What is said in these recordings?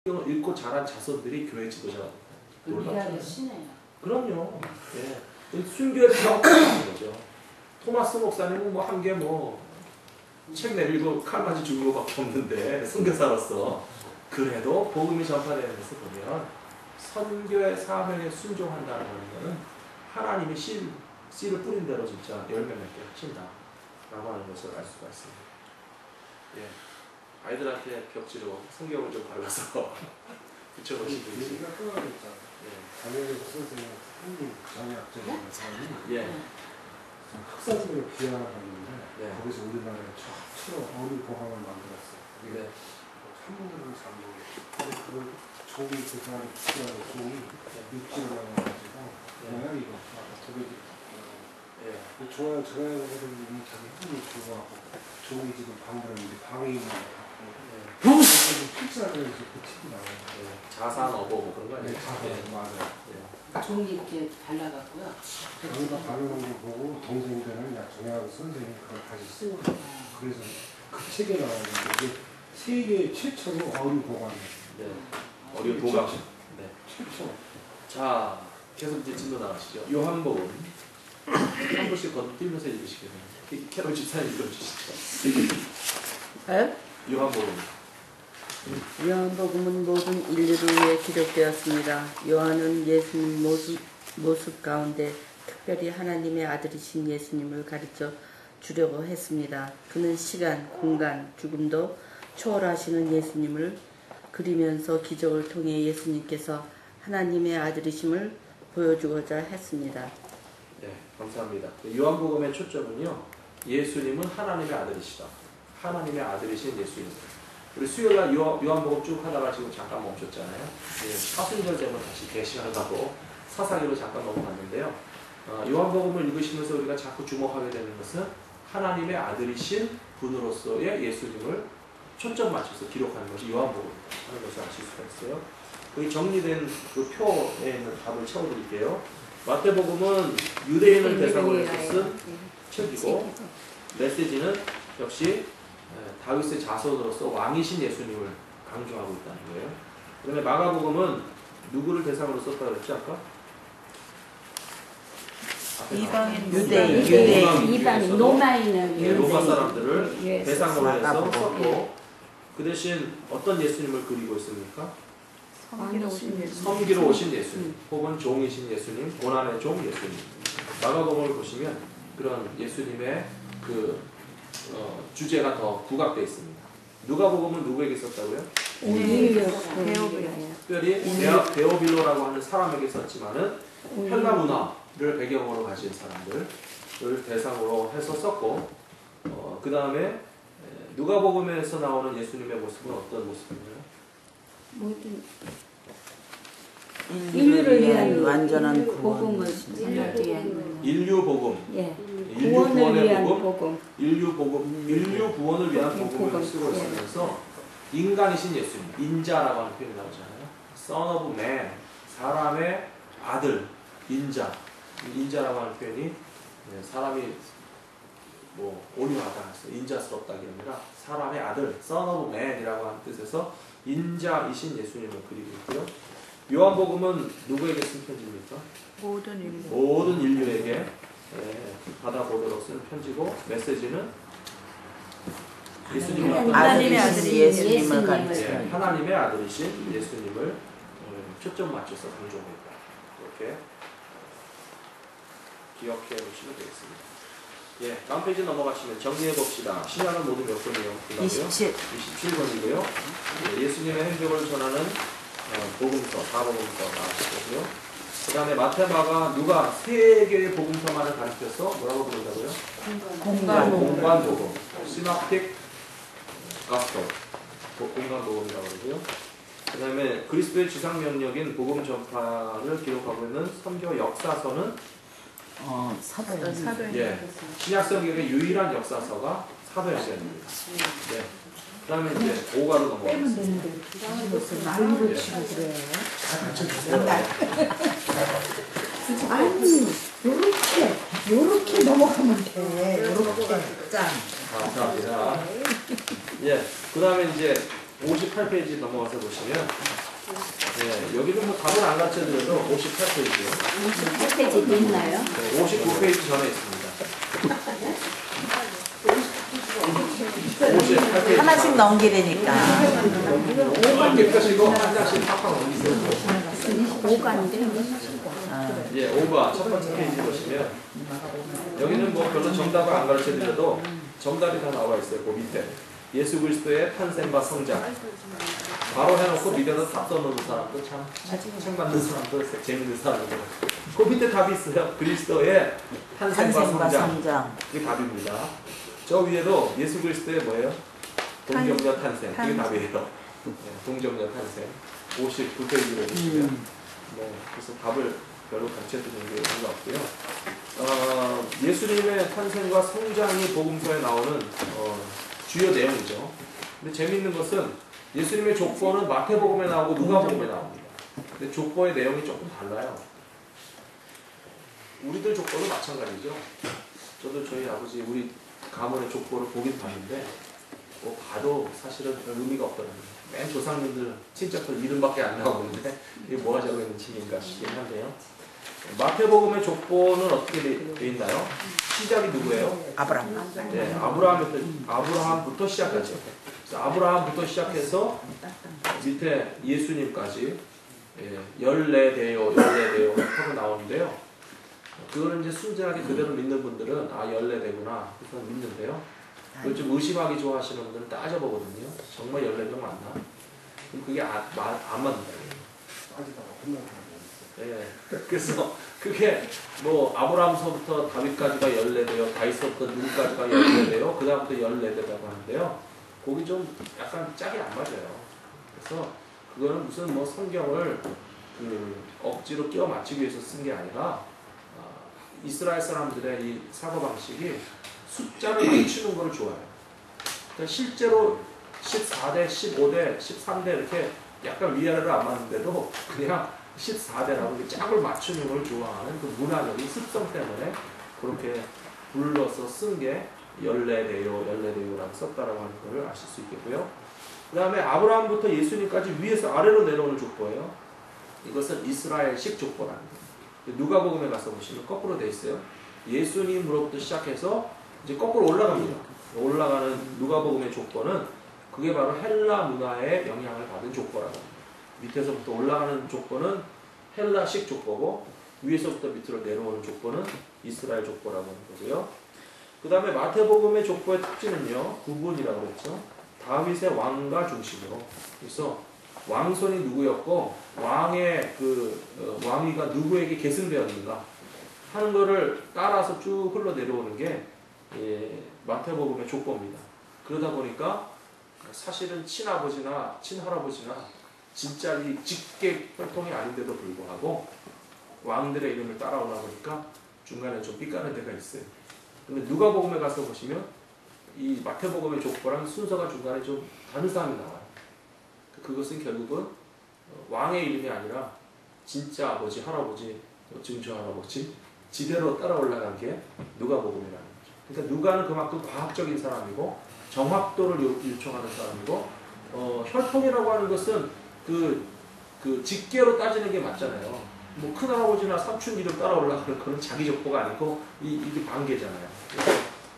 성경을 읽고 자란 자손들이 교회 지도자가 놀랍죠. 그럼요. 예. 순교의 비하가 있는 거죠. 토마스 목사님은 뭐 한 게 뭐 책 내밀고 칼 맞이 죽은 것밖에 없는데 선교사로서 그래도 복음이 전파되는 것을 보면 선교의 사명에 순종한다는 것은 하나님이 씨를 뿌린 대로 진짜 열매 맺게 하신다 라고 하는 것을 알 수가 있습니다. 예. 아이들한테 벽지로 성경을 좀 발라서 붙여보시고 얘기가 끊어졌잖아. 장애인 선생님 한국 장애학자라는 사람이 학사집을 비하하는 건데 거기서 우리나라에 처음 어린 보감을 만들었어요. 이게 한국으로 잠복이. 근데 그걸 종이 그 사람이 비하하는 종이 육지를 나와가지고 뭐야 이거 도배지. 좋아요 저야들은 자기 힘이 좋아하고 종이 지금 방문했는데 방해인을 갖고 필사를 해서 그 책이 나와요. 자산 어버 뭐 그런 거 아니에요? 자산 맞아요. 종이 이렇게 발라갖고요. 거기다 바르는 걸 보고 동생들은 야 정양 선생님이 그걸 다시 쓰고 그래서 그 책에 나오는데 이게 세계 최초로 어린 보관이에요. 네. 어린 보관. 네. 최초. 자, 계속 이제 진도 나가시죠. 요한복음 한 번씩 건너뛰면서 읽으시겠네요. 캐롤 집사님 읽어주시죠. 에? 요한복음. 요한복음은 모든 인류를 위해 기록되었습니다. 요한은 예수님 모습 가운데 특별히 하나님의 아들이신 예수님을 가르쳐 주려고 했습니다. 그는 시간, 공간, 죽음도 초월하시는 예수님을 그리면서 기적을 통해 예수님께서 하나님의 아들이심을 보여주고자 했습니다. 네, 감사합니다. 요한복음의 초점은요, 예수님은 하나님의 아들이시다. 하나님의 아들이신 예수님. 우리 수요일날 요한복음 쭉 하다가 지금 잠깐 멈췄잖아요. 사순절 되면 다시 계시하다고 사사기로 잠깐 넘어갔는데요. 요한복음을 읽으시면서 우리가 자꾸 주목하게 되는 것은 하나님의 아들이신 분으로서의 예수님을 초점 맞춰서 기록하는 것이 요한복음 하는 것을 아실 수가 있어요. 거기 정리된 그 표에 있는 답을 채워드릴게요. 마태복음은 유대인을 대상으로 해서 쓴 책이고, 메시지는 역시 다윗의 자손으로서 왕이신 예수님을 강조하고 있다는 거예요. 그 다음에 마가복음은 누구를 대상으로 썼다고 그랬지 아까? 이방인 이방인 로마인은 로마 사람들을 대상으로 해서 썼고, 그 대신 어떤 예수님을 그리고 있습니까? 섬기러 오신 예수님, 혹은 종이신 예수님, 고난의 종 예수님. 마가복음을 보시면 그런 예수님의 그 주제가 더 부각되어 있습니다. 누가복음은 누구에게 썼다고요? 특별히 데오빌로라고 하는 사람에게 썼지만은 헬라 문화를 배경으로 가진 사람들을 대상으로 해서 썼고, 그 다음에 누가복음에서 나오는 예수님의 모습은 어떤 모습인가요? 인류를 위한 완전한 복음을 인류 복음. 구원을 위한 복음. 인류 구원을 위한 복음을 쓰고 있으면서 인간이신 예수님, 인자라고 하는 표현이 나오잖아요. Son of Man, 사람의 아들, 인자라고 하는 표현이 사람이 뭐 온유하다, 인자스럽다가 아니라 사람의 아들, Son of Man이라고 하는 뜻에서 인자이신 예수님을 그리고 있고요. 요한복음은 누구에게 쓴 편지입니까? 모든 인류에게 받아보도록 쓴 편지고, 메시지는 하나님의 아들이 예수님을 가르치는 하나님의 아들이신 예수님을 초점 맞춰서 강조하고 있다. 이렇게 기억해 보시면 되겠습니다. 다음 페이지 넘어가시면 정리해 봅시다. 신약은 모두 몇 번이요? 27번이고요. 예수님의 행적을 전하는 복음서, 4복음서 나왔고요. 그 다음에 마태, 마가, 누가 세 개의 복음서만을 가르쳐서 뭐라고 부른다고요? 공관복음. 시납틱 가스펠. 공관복음이라고 그러고요. 그 다음에 그리스도의 지상명령인 복음 전파를 기록하고 있는 선교 역사서는 사도행. 신약성경의 유일한 역사서가 사도행전입니다. 그 다음에 이제 5가로 넘어가겠습니다. 말로 치고 그래. 아니, 요렇게 넘어가면 돼. 요렇게 짠. 감사합니다. 그 다음에 이제 58페이지 넘어가서 보시면 여기는 뭐 답을 안 가르쳐드려도 58페이지요. 58페이지도 있나요? 59페이지 전에 있습니다. 58페이지 하나씩 넘기려니까. 이렇게 펴시고 한 장씩 팍팍 넘기세요. 5관인데. 예, 5번 첫 번째 페이지 보시면 여기는 뭐 별로 정답을 안 가르쳐드려도 정답이 다 나와 있어요. 그 밑에 예수 그리스도의 탄생과 성장 바로 해놓고 밑에서 답 써놓는 사람도 참 책 만든 사람도 재밌는 사람이고 그 밑에 답이 있어요. 그리스도의 탄생과 성장. 그게 답입니다. 저 위에도 예수 그리스도의 뭐예요? 동정녀 탄생. 그게 답이에요. 동정녀 탄생. 59페이지로 보시면 그래서 답을 별로 가르쳐드리는 게 의미가 없고요. 예수님의 탄생과 성장이 복음서에 나오는 주요 내용이죠. 근데 재미있는 것은 예수님의 족보는 마태복음에 나오고 누가복음에 나옵니다. 근데 족보의 내용이 조금 달라요. 우리들 족보도 마찬가지죠. 저도 저희 아버지 우리 가문의 족보를 보긴 봤는데 뭐 봐도 사실은 별 의미가 없더라고요. 맨 조상님들 친척들 이름밖에 안 나오는데 이게 뭐 하자고 있는 책인가 싶긴 한데요. 마태복음의 족보는 어떻게 돼 있나요? 시작이 누구예요? 아브라함. 네, 아브라함부터 시작하죠. 그래서 아브라함부터 시작해서 밑에 예수님까지 14대요 하고 나오는데요. 그거는 이제 순전하게 그대로 믿는 분들은 14대구나 그래서 믿는데요. 그걸 좀 의심하기 좋아하시는 분들은 따져보거든요. 정말 14명 맞나? 그럼 그게 안 맞는다. 따지다가 끝나고. 예. 그래서 그게 뭐 아브라함서부터 다윗까지가 14대요. 다윗서부터 누구까지가 14대요. 그 다음부터 14대라고 하는데요. 거기 좀 약간 짝이 안 맞아요. 그래서 그거는 무슨 뭐 성경을 억지로 끼워 맞추기 위해서 쓴 게 아니라 이스라엘 사람들의 이 사고방식이 숫자를 맞추는 걸 좋아해요. 그러니까 실제로 14대, 15대, 13대 이렇게 약간 위아래로 안 맞는데도 그냥 14대라고 짝을 맞추는 걸 좋아하는 그 문화적인 습성 때문에 그렇게 불러서 쓴 게 14대요라고 썼다라고 하는 걸 아실 수 있겠고요. 그 다음에 아브라함부터 예수님까지 위에서 아래로 내려오는 족보예요. 이것은 이스라엘식 족보라는 거예요. 누가복음에 가서 보시면 거꾸로 돼 있어요. 예수님으로부터 시작해서 이제 거꾸로 올라갑니다. 올라가는 누가복음의 족보는 그게 바로 헬라 문화의 영향을 받은 족보라고 합니다. 밑에서부터 올라가는 족보는 헬라식 족보고 위에서부터 밑으로 내려오는 족보는 이스라엘 족보라고 하는 거고요. 그 다음에 마태복음의 족보의 특징은요. 구분이라고 그랬죠. 다윗의 왕가 중심으로. 그래서 왕손이 누구였고 왕의 왕위가 누구에게 계승되었는가 하는 거를 따라서 쭉 흘러내려오는 게 마태복음의 족보입니다. 그러다 보니까 사실은 친아버지나 친할아버지나 진짜 이 직계 혈통이 아닌데도 불구하고 왕들의 이름을 따라오다 보니까 중간에 좀 삐까는 데가 있어요. 근데 누가복음에 가서 보시면 이 마태복음의 족보랑 순서가 중간에 좀 다른 사람이 나와요. 그것은 결국은 왕의 이름이 아니라 진짜 아버지, 할아버지, 증조할아버지 지대로 따라 올라간 게 누가복음이라는 거죠. 그러니까 누가는 그만큼 과학적인 사람이고 정확도를 요청하는 사람이고 혈통이라고 하는 것은 그 직계로 따지는 게 맞잖아요. 뭐 큰할아버지나 삼촌 이름 따라 올라가는 거는 자기 족보가 아니고 이게 관계잖아요.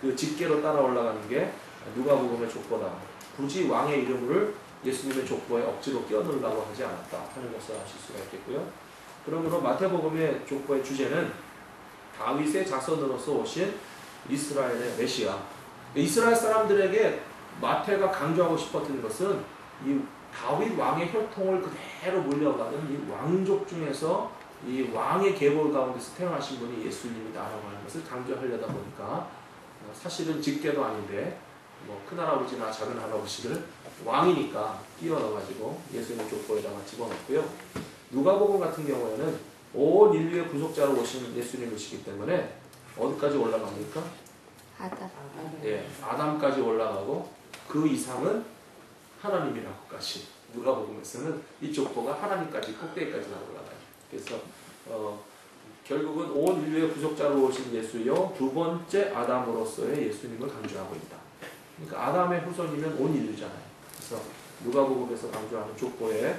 그 직계로 따라 올라가는 게 누가복음의 족보다. 굳이 왕의 이름을 예수님의 족보에 억지로 끼워넣으려고 하지 않았다 하는 것을 아실 수가 있겠고요. 그러므로 마태복음의 족보의 주제는 다윗의 자손으로서 오신 이스라엘의 메시아. 이스라엘 사람들에게 마태가 강조하고 싶었던 것은 이 다윗 왕의 혈통을 그대로 물려가는 이 왕족 중에서 이 왕의 계보를 가운데서 태어나신 분이 예수님이다라고 하는 것을 강조하려다 보니까 사실은 직계도 아닌데 뭐 큰할아버지나 작은할아버지를 왕이니까 끼워 넣어가지고 예수님 족보에다가 집어넣고요. 누가복음 같은 경우에는 온 인류의 구속자로 오신 예수님이시기 때문에 어디까지 올라갑니까? 아담. 예, 아담까지 올라가고 그 이상은 하나님이라고까지 누가복음에서는 이 족보가 하나님까지 꼭대기까지 올라가요. 그래서 결국은 온 인류의 구속자로 오신 예수요 두 번째 아담으로서의 예수님을 강조하고 있다. 그러니까 아담의 후손이면 온 인류잖아요. 그래서 누가복음에서 강조하는 족보의